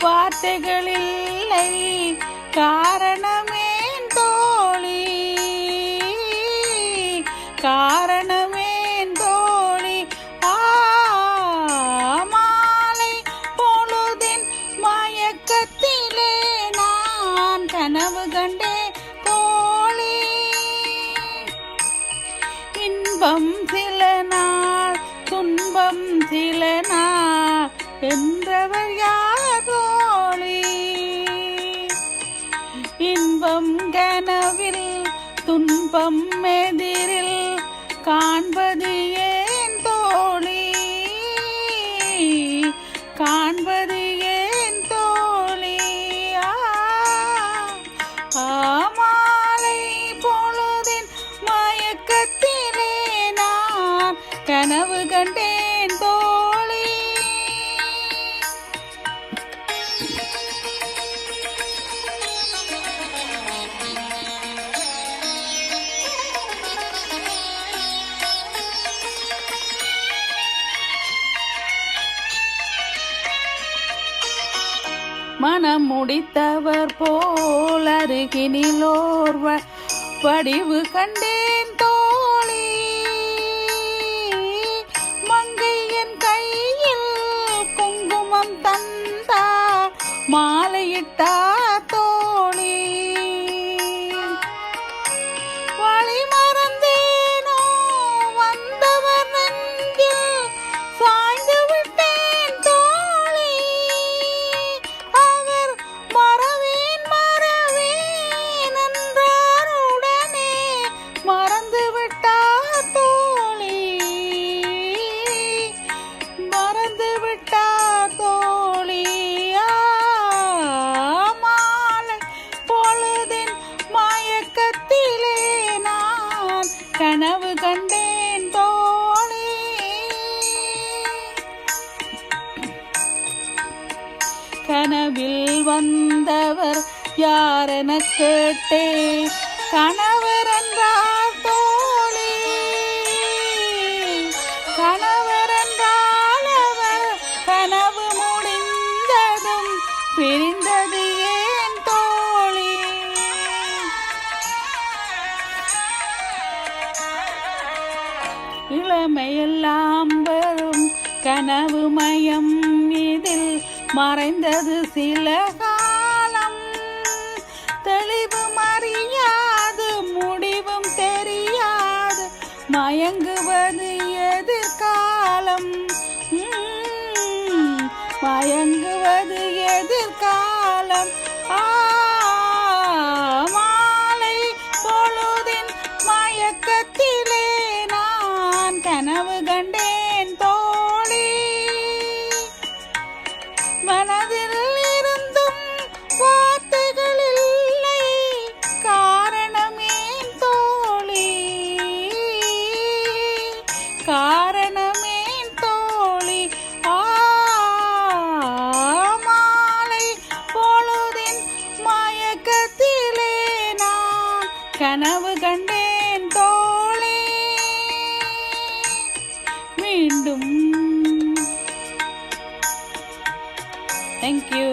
வார்த்தைகளில்லை காரணமேன் தோழி, காரணமேன் தோழி. மாலை பொழுதின் மயக்கத்திலே நான் கனவு கண்டே தோழி. இன்பம் சில நாள் துன்பம் சில நாள் என்றவர் யார் தோழி. இன்பம் கனவில் துன்பம் எதிரில் காண்பது ஏன் தோழி, காண்பது ஏன் தோழி. மாலை பொழுதின் மயக்கத்திலே நான் கனவு கண்டேன் தோழி. மனம் முடித்தவர் போல் அருகினிலோர் வடிவு கண்டேன் தோழி. மங்கையின் கையில் குங்குமம் தந்தா மாலையிட்டா தோழி. வழி மறந்தேனோ வந்தவர் நெஞ்சில் சாய்ந்து விட்டேன் தோழி. அவர் மறவேன் மறவேன் என்றார் உடனே மறந்து விட்டார் தோழி, மறந்து விட்டார் தோழி. மாலை பொழுதின் மயக்கத்திலே நான் கனவு கண்டேன் தோழி. கனவில் வந்தவர் யாரென கேட்டேன், கணவர் என்றார் தோழி. கணவர் என்றால் அவர் கனவு முடிந்ததும் பிரிந்தது ஏன் தோழி. இளமையெல்லாம் வரும் கனவு மயம் இதில் மறைந்தது சில காலம். தெளிவு அறியாது முடிவும் தெரியாது மயங்குவது எதிர்காலம், மயங்குவது எதிர்காலம். மாலை பொழுதின் மயக்கத்திலே நான் கனவு கண்டேன் தோழி. மனதில் இருந்தும் வார்த்தைகள் இல்லை காரணமேன் தோழி, காரணமேன் தோழி. மாலை பொழுதின் மயக்கத்திலே நான் கனவு கண்டேன் தோழி. மீண்டும். Thank you.